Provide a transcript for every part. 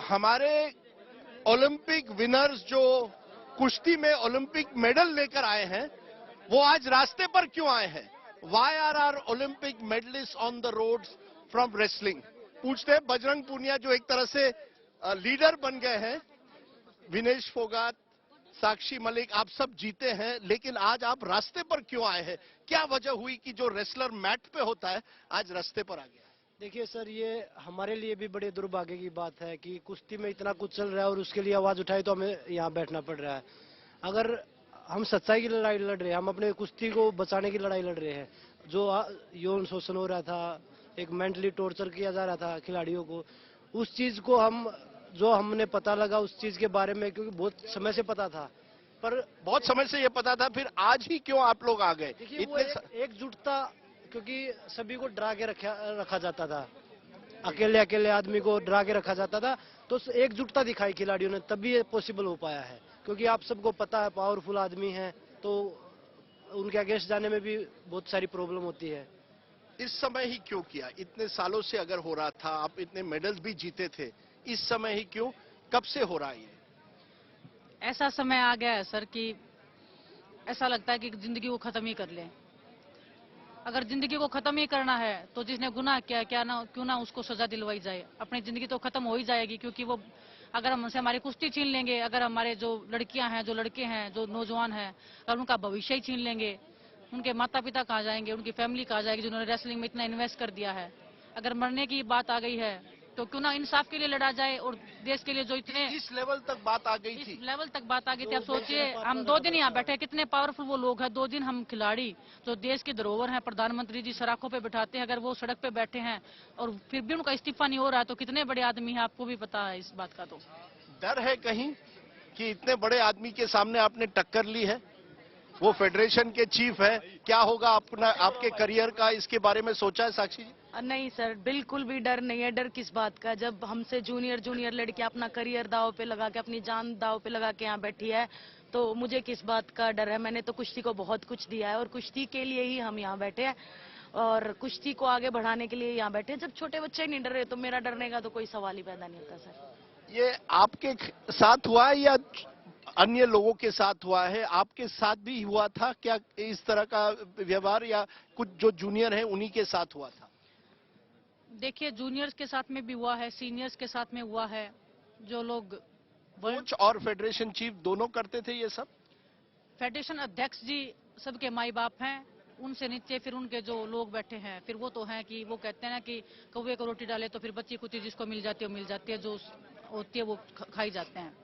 हमारे Olympic winners जो कुश्ती में ओलंपिक मेडल लेकर आए हैं, वो आज रास्ते पर क्यों आए हैं? Why are our Olympic medalist on the roads from wrestling? पूछते हैं बजरंग पूनिया, जो एक तरह से लीडर बन गए हैं। विनेश फोगाट, साक्षी मलिक, आप सब जीते हैं, लेकिन आज आप रास्ते पर क्यों आए हैं? क्या वजह हुई कि जो रेसलर मैट पे होता है आज रास्ते पर आ गया? देखिए सर, ये हमारे लिए भी बड़े दुर्भाग्य की बात है कि कुश्ती में इतना कुछ चल रहा है और उसके लिए आवाज उठाई तो हमें यहाँ बैठना पड़ रहा है। अगर हम सच्चाई की लड़ाई लड़ रहे हैं, हम अपने कुश्ती को बचाने की लड़ाई लड़ रहे हैं, जो यौन शोषण हो रहा था, एक मेंटली टॉर्चर किया जा रहा था खिलाड़ियों को, उस चीज को हमने पता लगा उस चीज के बारे में, क्योंकि बहुत समय से पता था, पर बहुत समय से ये पता था, फिर आज ही क्यों आप लोग आ गए? देखिए वो एकजुटता, क्योंकि सभी को डरा के रखा जाता था, अकेले अकेले आदमी को डरा के रखा जाता था, तो एकजुटता दिखाई खिलाड़ियों ने, तभी ये पॉसिबल हो पाया है। क्योंकि आप सबको पता है पावरफुल आदमी हैं, तो उनके अगेंस्ट जाने में भी बहुत सारी प्रॉब्लम होती है। इस समय ही क्यों किया? इतने सालों से अगर हो रहा था, आप इतने मेडल्स भी जीते थे, इस समय ही क्यों? कब से हो रहा है ये? ऐसा समय आ गया है सर कि ऐसा लगता है कि जिंदगी को खत्म ही कर लें। अगर जिंदगी को खत्म ही करना है तो जिसने गुनाह किया क्यों ना उसको सजा दिलवाई जाए। अपनी जिंदगी तो खत्म हो ही जाएगी, क्योंकि वो अगर हम हमसे हमारी कुश्ती छीन लेंगे, अगर हमारे जो लड़कियां हैं, जो लड़के हैं, जो नौजवान हैं, अगर उनका भविष्य ही छीन लेंगे, उनके माता पिता कहाँ जाएंगे, उनकी फैमिली कहाँ जाएगी जिन्होंने रेसलिंग में इतना इन्वेस्ट कर दिया है। अगर मरने की बात आ गई है तो क्यों ना इंसाफ के लिए लड़ा जाए, और देश के लिए जो इतने इस लेवल तक बात आ गई थी। इस लेवल तक बात आ गई थी। आप सोचिए, हम 2 दिन यहाँ बैठे, कितने पावरफुल वो लोग हैं। 2 दिन हम खिलाड़ी जो देश की धरोहर हैं, प्रधानमंत्री जी सड़कों पे बिठाते हैं, अगर वो सड़क पे बैठे हैं और फिर भी उनका इस्तीफा नहीं हो रहा है, तो कितने बड़े आदमी हैं, आपको भी पता है इस बात का। तो डर है कहीं कि इतने बड़े आदमी के सामने आपने टक्कर ली है, वो फेडरेशन के चीफ है, क्या होगा अपना आपके करियर का, इसके बारे में सोचा है साक्षी जी? नहीं सर, बिल्कुल भी डर नहीं है। डर किस बात का, जब हमसे जूनियर लड़की अपना करियर दाव पे लगा के, अपनी जान दाव पे लगा के यहाँ बैठी है, तो मुझे किस बात का डर है। मैंने तो कुश्ती को बहुत कुछ दिया है और कुश्ती के लिए ही हम यहाँ बैठे हैं और कुश्ती को आगे बढ़ाने के लिए यहाँ बैठे हैं। जब छोटे बच्चे नहीं डर रहे तो मेरा डरने का तो कोई सवाल ही पैदा नहीं होता सर। ये आपके साथ हुआ है या अन्य लोगों के साथ हुआ है? आपके साथ भी हुआ था क्या इस तरह का व्यवहार, या कुछ जो जूनियर है उन्हीं के साथ हुआ था? देखिए, जूनियर्स के साथ में भी हुआ है, सीनियर्स के साथ में हुआ है। जो लोग कोच और फेडरेशन चीफ दोनों करते थे ये सब? फेडरेशन अध्यक्ष जी सबके माई बाप हैं, उनसे नीचे फिर उनके जो लोग बैठे हैं, फिर वो तो हैं कि वो कहते हैं ना कि कौवे को रोटी डाले तो फिर बच्ची कुची जिसको मिल जाती है वो मिल जाती है, जो होती है वो खाई जाते हैं।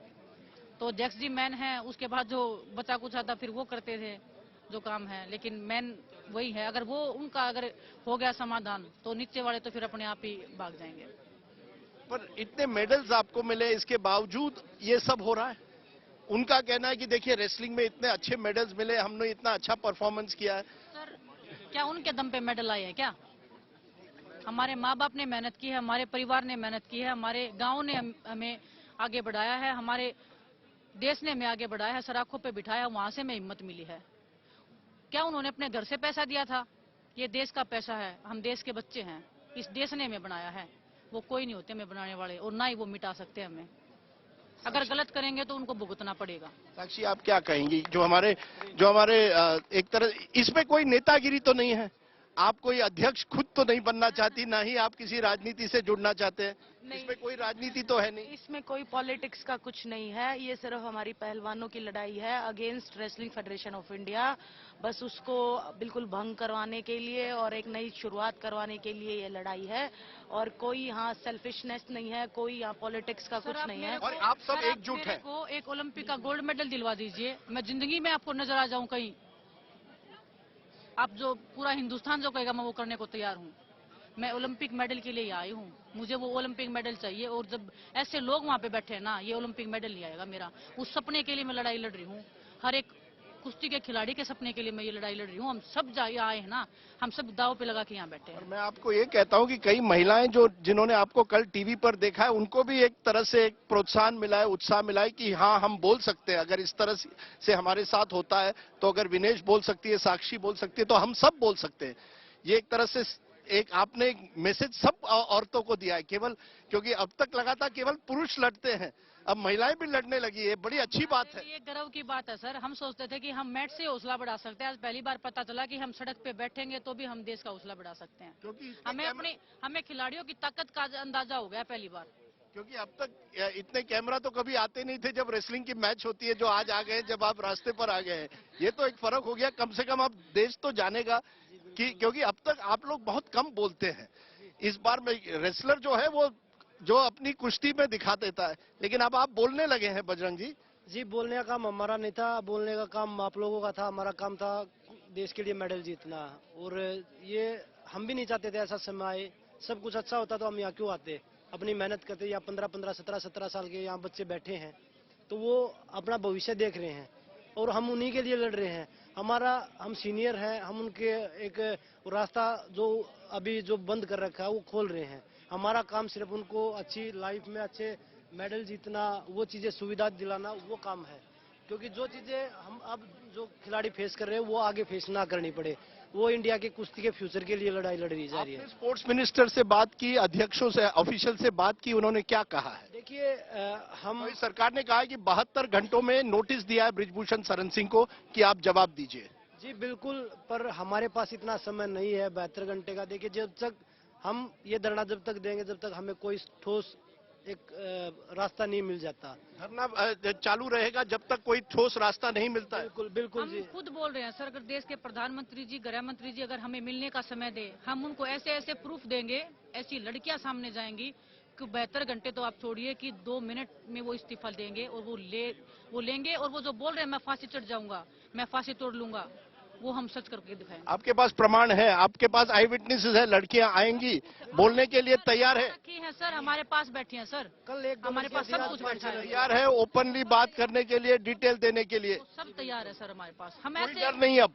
तो अध्यक्ष जी मैन है, उसके बाद जो बचा कुछ आता फिर वो करते थे जो काम है, लेकिन मैन वही है। अगर वो उनका अगर हो गया समाधान तो नीचे वाले तो फिर अपने आप ही भाग जाएंगे। पर इतने मेडल्स आपको मिले, इसके बावजूद ये सब हो रहा है। उनका कहना है कि देखिए रेसलिंग में इतने अच्छे मेडल्स मिले, हमने इतना अच्छा परफॉर्मेंस किया है। सर, क्या उनके दम पे मेडल आए हैं क्या? हमारे माँ बाप ने मेहनत की है, हमारे परिवार ने मेहनत की है, हमारे गांव ने हमें आगे बढ़ाया है, हमारे देश ने हमें आगे बढ़ाया है, सराखों पे बिठाया, वहां से हमें हिम्मत मिली है। क्या उन्होंने अपने घर से पैसा दिया था? ये देश का पैसा है, हम देश के बच्चे हैं, इस देश ने हमें बनाया है। वो कोई नहीं होते हमें बनाने वाले, और ना ही वो मिटा सकते हमें। अगर गलत करेंगे तो उनको भुगतना पड़ेगा। साक्षी, आप क्या कहेंगी? जो हमारे एक तरह इसमें कोई नेतागिरी तो नहीं है? आप कोई अध्यक्ष खुद तो नहीं बनना चाहती, ना ही आप किसी राजनीति से जुड़ना चाहते हैं? इसमें कोई राजनीति तो है नहीं? इसमें कोई पॉलिटिक्स का कुछ नहीं है। ये सिर्फ हमारी पहलवानों की लड़ाई है against wrestling federation of India. बस उसको बिल्कुल भंग करवाने के लिए और एक नई शुरुआत करवाने के लिए ये लड़ाई है, और कोई यहाँ सेल्फिशनेस नहीं है, कोई यहाँ पॉलिटिक्स का कुछ नहीं है। और आप सब एकजुट हैं। को एक ओलंपिक का गोल्ड मेडल दिलवा दीजिए, मैं जिंदगी में आपको नजर आ जाऊं कहीं। आप जो पूरा हिंदुस्तान जो कहेगा मैं वो करने को तैयार हूँ। मैं ओलंपिक मेडल के लिए आई हूँ, मुझे वो ओलंपिक मेडल चाहिए। और जब ऐसे लोग वहाँ पे बैठे हैं ना, ये ओलंपिक मेडल नहीं आएगा मेरा। उस सपने के लिए मैं लड़ाई लड़ रही हूँ, हर एक कुश्ती के खिलाड़ी के सपने के लिए मैं ये लड़ाई लड़ रही हूँ। हम सब आए हैं ना, हम सब दाव पे लगा के यहाँ बैठे हैं। और मैं आपको ये कहता हूँ कि कई महिलाएं जिन्होंने आपको कल टीवी पर देखा है, उनको भी एक तरह से एक प्रोत्साहन मिला है, उत्साह मिला है कि हाँ हम बोल सकते हैं। अगर इस तरह से हमारे साथ होता है तो अगर विनेश बोल सकती है, साक्षी बोल सकती है, तो हम सब बोल सकते हैं। ये एक तरह से एक आपने एक मैसेज सब औरतों को दिया है, केवल क्योंकि अब तक लगा था केवल पुरुष लड़ते हैं, अब महिलाएं भी लड़ने लगी है, बड़ी अच्छी बात है। ये गर्व की बात है सर। हम सोचते थे कि हम मैट से हौसला बढ़ा सकते हैं, आज पहली बार पता चला कि हम सड़क पे बैठेंगे तो भी हम देश का हौसला बढ़ा सकते हैं। क्योंकि हमें खिलाड़ियों की ताकत का अंदाजा हो गया पहली बार। क्योंकि अब तक इतने कैमरा तो कभी आते नहीं थे जब रेसलिंग की मैच होती है, जो आज आ गए जब आप रास्ते पर आ गए हैं, ये तो एक फर्क हो गया। कम से कम अब देश तो जानेगा कि, क्योंकि अब तक आप लोग बहुत कम बोलते हैं, इस बार में रेसलर जो है वो जो अपनी कुश्ती में दिखा देता है, लेकिन अब आप बोलने लगे हैं बजरंग जी। जी, बोलने का काम हमारा नहीं था, बोलने का काम आप लोगों का था। हमारा काम था देश के लिए मेडल जीतना, और ये हम भी नहीं चाहते थे ऐसा समय आए। सब कुछ अच्छा होता तो हम यहाँ क्यों आते, अपनी मेहनत करते। यहाँ 15-15, 17-17 साल के यहाँ बच्चे बैठे हैं, तो वो अपना भविष्य देख रहे हैं और हम उन्हीं के लिए लड़ रहे हैं। हम सीनियर हैं, हम उनके एक रास्ता जो अभी जो बंद कर रखा है वो खोल रहे हैं। हमारा काम सिर्फ उनको अच्छी लाइफ में अच्छे मेडल जीतना, वो चीजें सुविधा दिलाना, वो काम है। क्योंकि जो चीजें हम अब जो खिलाड़ी फेस कर रहे हैं वो आगे फेस ना करनी पड़े, वो इंडिया के कुश्ती के फ्यूचर के लिए लड़ाई लड़ी जा रही है। आपने स्पोर्ट्स मिनिस्टर से बात की, अध्यक्षों से, ऑफिशियल से बात की, उन्होंने क्या कहा है? देखिए, हम वही सरकार ने कहा है कि 72 घंटों में नोटिस दिया है ब्रिजभूषण शरण सिंह को कि आप जवाब दीजिए। जी बिल्कुल, पर हमारे पास इतना समय नहीं है 72 घंटे का। देखिए, जब तक हम ये धरना जब तक देंगे, जब तक हमें कोई ठोस एक रास्ता नहीं मिल जाता। धरना चालू रहेगा जब तक कोई ठोस रास्ता नहीं मिलता है। बिल्कुल बिल्कुल हम जी। खुद बोल रहे हैं सर, अगर देश के प्रधानमंत्री जी, गृह मंत्री जी अगर हमें मिलने का समय दे, हम उनको ऐसे ऐसे प्रूफ देंगे, ऐसी लड़कियां सामने जाएंगी कि 72 घंटे तो आप छोड़िए कि 2 मिनट में वो इस्तीफा देंगे, और वो लेंगे, और वो जो बोल रहे हैं मैं फांसी चढ़ जाऊंगा, मैं फांसी तोड़ लूंगा, वो हम सच करके दिखाएंगे। आपके पास प्रमाण है, आपके पास आई विटनेसेस है, लड़कियां आएंगी, बोलने के लिए तैयार है, रखी है सर, हमारे पास बैठी हैं सर, कल एक हमारे पास सब कुछ बैठा है, तैयार है ओपनली बात करने के लिए, डिटेल देने के लिए। सब तैयार है सर हमारे पास। हम कोई ऐसे डर नहीं अब।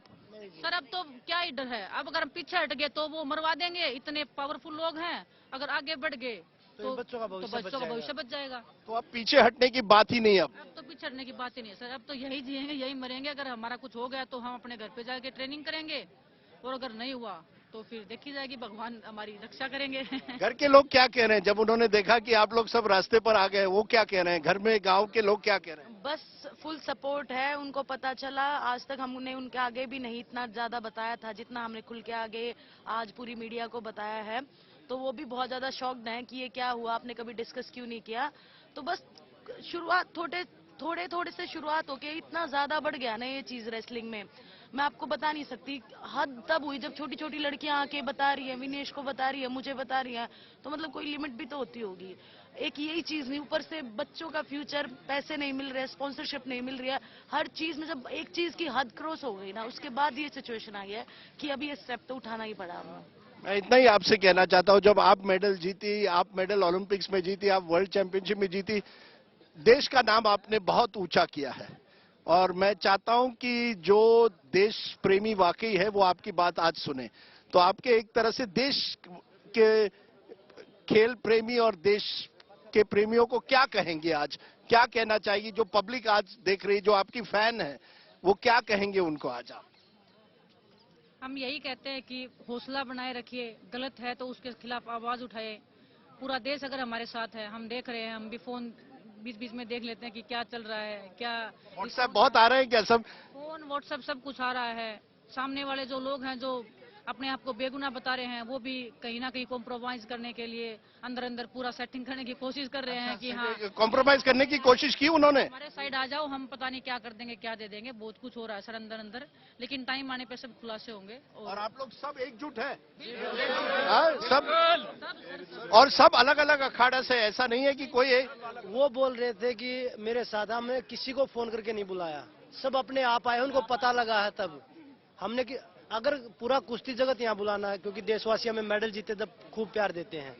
सर, अब तो क्या ही डर है, अब अगर हम पीछे हट गए तो वो मरवा देंगे, इतने पावरफुल लोग हैं। अगर आगे बढ़ गए तो बच्चों का भविष्य बच जाएगा। तो अब पीछे हटने की बात ही नहीं अब। अब तो पीछे हटने की बात ही नहीं है सर, अब तो यही जिएंगे, यही मरेंगे। अगर हमारा कुछ हो गया तो हम अपने घर पे जाके ट्रेनिंग करेंगे, और अगर नहीं हुआ तो फिर देखी जाएगी, भगवान हमारी रक्षा करेंगे। घर के लोग क्या कह रहे हैं जब उन्होंने देखा कि आप लोग सब रास्ते पर आ गए, वो क्या कह रहे हैं? घर में गांव के लोग क्या कह रहे हैं? बस फुल सपोर्ट है, उनको पता चला। आज तक हमने उनके आगे भी नहीं इतना ज्यादा बताया था जितना हमने खुल के आगे आज पूरी मीडिया को बताया है। तो वो भी बहुत ज्यादा शॉक्ड हैं कि ये क्या हुआ, आपने कभी डिस्कस क्यों नहीं किया। तो बस शुरुआत थोड़े थोड़े से शुरुआत होके इतना ज्यादा बढ़ गया ना ये चीज रेसलिंग में, मैं आपको बता नहीं सकती। हद तब हुई जब छोटी छोटी लड़कियां आके बता रही है, विनेश को बता रही है, मुझे बता रही है, तो मतलब कोई लिमिट भी तो होती होगी। एक यही चीज नहीं, ऊपर से बच्चों का फ्यूचर, पैसे नहीं मिल रहे, स्पॉन्सरशिप नहीं मिल रही है, हर चीज में जब एक चीज की हद क्रॉस हो गई ना, उसके बाद ये सिचुएशन आ गया है कि अभी ये स्टेप तो उठाना ही पड़ा हमें। मैं इतना ही आपसे कहना चाहता हूं, जब आप मेडल जीती, आप मेडल ओलंपिक्स में जीती, आप वर्ल्ड चैंपियनशिप में जीती, देश का नाम आपने बहुत ऊंचा किया है, और मैं चाहता हूं कि जो देश प्रेमी वाकई है वो आपकी बात आज सुने। तो आपके एक तरह से देश के खेल प्रेमी और देश के प्रेमियों को क्या कहेंगे आज, क्या कहना चाहिए? जो पब्लिक आज देख रही, जो आपकी फैन है, वो क्या कहेंगे उनको आज आप? हम यही कहते हैं कि हौसला बनाए रखिए, गलत है तो उसके खिलाफ आवाज उठाए। पूरा देश अगर हमारे साथ है, हम देख रहे हैं, हम भी फोन बीच बीच में देख लेते हैं कि क्या चल रहा है, क्या व्हाट्सएप बहुत आ रहे हैं क्या? सब फोन व्हाट्सएप सब कुछ आ रहा है। सामने वाले जो लोग हैं जो अपने आप को बेगुनाह बता रहे हैं, वो भी कहीं ना कहीं कॉम्प्रोमाइज करने के लिए अंदर अंदर पूरा सेटिंग करने की कोशिश कर रहे हैं कि हाँ कॉम्प्रोमाइज करने की कोशिश की उन्होंने। हमारे साइड आ जाओ, हम पता नहीं क्या कर देंगे, क्या दे देंगे। बहुत कुछ हो रहा है सर अंदर अंदर, लेकिन टाइम आने पे सब खुलासे होंगे। और आप लोग सब एकजुट है, सब, और सब अलग अलग अखाड़ा से, ऐसा नहीं है कि कोई एक। वो बोल रहे थे कि मेरे साथ हमने किसी को फोन करके नहीं बुलाया, सब अपने आप आए, उनको पता लगा है तब हमने कि अगर पूरा कुश्ती जगत यहाँ बुलाना है, क्योंकि देशवासी हमें मेडल जीते तब खूब प्यार देते हैं,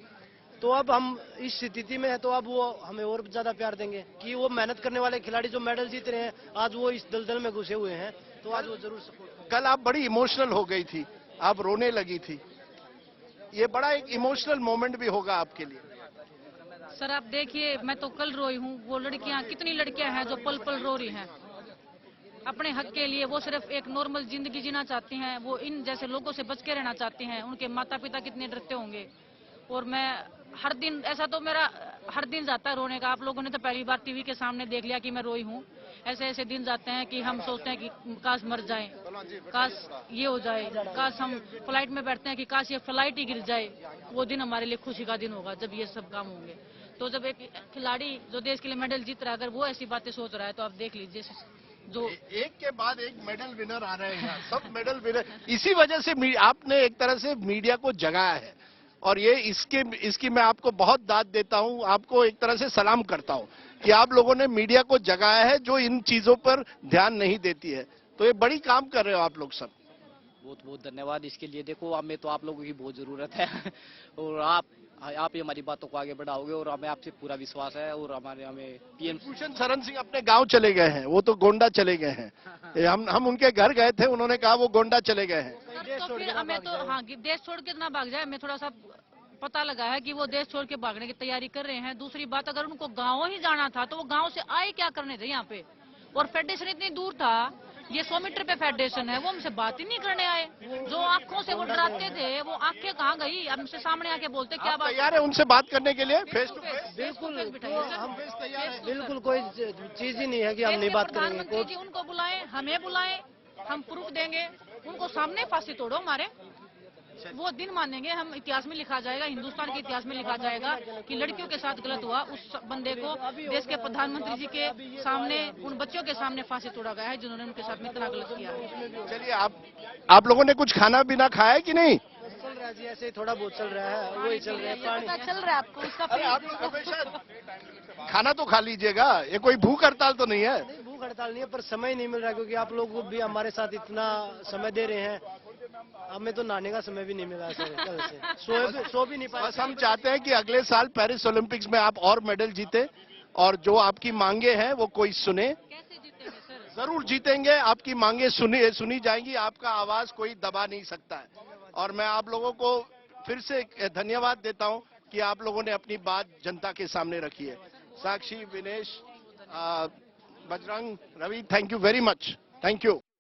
तो अब हम इस स्थिति में है तो अब वो हमें और ज्यादा प्यार देंगे कि वो मेहनत करने वाले खिलाड़ी जो मेडल जीत रहे हैं, आज वो इस दलदल में घुसे हुए हैं, तो आज वो जरूर सपोर्ट। कल आप बड़ी इमोशनल हो गई थी, आप रोने लगी थी, ये बड़ा एक इमोशनल मोमेंट भी होगा आपके लिए। सर आप देखिए, मैं तो कल रोई हूँ, वो लड़कियाँ, कितनी लड़कियाँ हैं जो पल पल रो रही हैं। अपने हक के लिए वो सिर्फ एक नॉर्मल जिंदगी जीना चाहती हैं, वो इन जैसे लोगों से बच के रहना चाहती हैं। उनके माता पिता कितने डरते होंगे। और मैं हर दिन, ऐसा तो मेरा हर दिन जाता है रोने का। आप लोगों ने तो पहली बार टीवी के सामने देख लिया कि मैं रोई हूँ। ऐसे ऐसे दिन जाते हैं कि हम सोचते हैं कि काश मर जाएं, काश ये हो जाए, काश हम फ्लाइट में बैठते हैं कि काश ये फ्लाइट ही गिर जाए। वो दिन हमारे लिए खुशी का दिन होगा जब ये सब काम होंगे। तो जब एक खिलाड़ी जो देश के लिए मेडल जीत रहा है, अगर वो ऐसी बातें सोच रहा है तो आप देख लीजिए जो एक के बाद एक मेडल विनर आ रहे हैं, सब मेडल विनर। इसी वजह से आपने एक तरह से मीडिया को जगाया है, और ये इसकी मैं आपको बहुत दाद देता हूं, आपको एक तरह से सलाम करता हूं कि आप लोगों ने मीडिया को जगाया है जो इन चीजों पर ध्यान नहीं देती है। तो ये बड़ी काम कर रहे हो आप लोग सब। बहुत बहुत धन्यवाद इसके लिए। देखो, हमें तो आप लोगों की बहुत जरूरत है और आप ही हमारी बातों को आगे बढ़ाओगे और हमें आपसे पूरा विश्वास है। और हमें पीएम भूषण शरण सिंह अपने गांव चले गए हैं, वो तो गोंडा चले गए हैं। हम उनके घर गए थे, उन्होंने कहा वो गोंडा चले गए हैं। तो फिर हमें तो हाँ, देश छोड़ के ना भाग जाए। हमें थोड़ा सा पता लगा है कि वो देश छोड़ के भागने की तैयारी कर रहे हैं। दूसरी बात, अगर उनको गाँव ही जाना था तो वो गाँव से आए क्या करने थे यहाँ पे। और फेडरेशन इतनी दूर था, ये 100 मीटर पे फेडरेशन है, वो हमसे बात ही नहीं करने आए। जो आंखों से वो डराते थे, वो आंखें कहाँ गई। हमसे सामने आके बोलते क्या बात तैयार है उनसे बात करने के लिए फेस टू फेस? बिल्कुल, हम तैयार है। बिल्कुल कोई चीज ही नहीं है कि हम नहीं बात करेंगे। प्रधानमंत्री जी उनको बुलाएं, हमें बुलाएं, हम प्रूफ देंगे उनको। सामने फांसी तोड़ो हमारे, वो दिन मानेंगे। हम इतिहास में लिखा जाएगा, हिंदुस्तान के इतिहास में लिखा जाएगा कि लड़कियों के साथ गलत हुआ, उस बंदे को देश के प्रधानमंत्री जी के सामने, उन बच्चों के सामने फांसी तोड़ा गया है जिन्होंने उनके साथ में इतना गलत किया है। चलिए, आप लोगों ने कुछ खाना पीना खाया है कि नहीं? चल रहा है जी, ऐसे ही थोड़ा बहुत चल रहा है, वही चल रहा है। पता चल रहा है आपको उसका अरे आप लोग हमेशा खाना तो खा लीजिएगा, ये कोई भूख हड़ताल तो नहीं है। नहीं, भूख हड़ताल नहीं है, पर समय नहीं मिल रहा, क्योंकि आप लोग भी हमारे साथ इतना समय दे रहे हैं। हमें तो नहाने का समय भी नहीं मिला सर, कल से सो भी नहीं पाए। बस हम चाहते हैं कि अगले साल पेरिस ओलंपिक्स में आप और मेडल जीते, और जो आपकी मांगे हैं वो कोई सुने। कैसे जीतेंगे सर? जरूर जीतेंगे, आपकी मांगे सुनी जाएंगी, आपका आवाज कोई दबा नहीं सकता है। और मैं आप लोगों को फिर से धन्यवाद देता हूं कि आप लोगों ने अपनी बात जनता के सामने रखी है। Sakshi, Vinesh, Bajrang, Ravi, thank you very much. Thank you.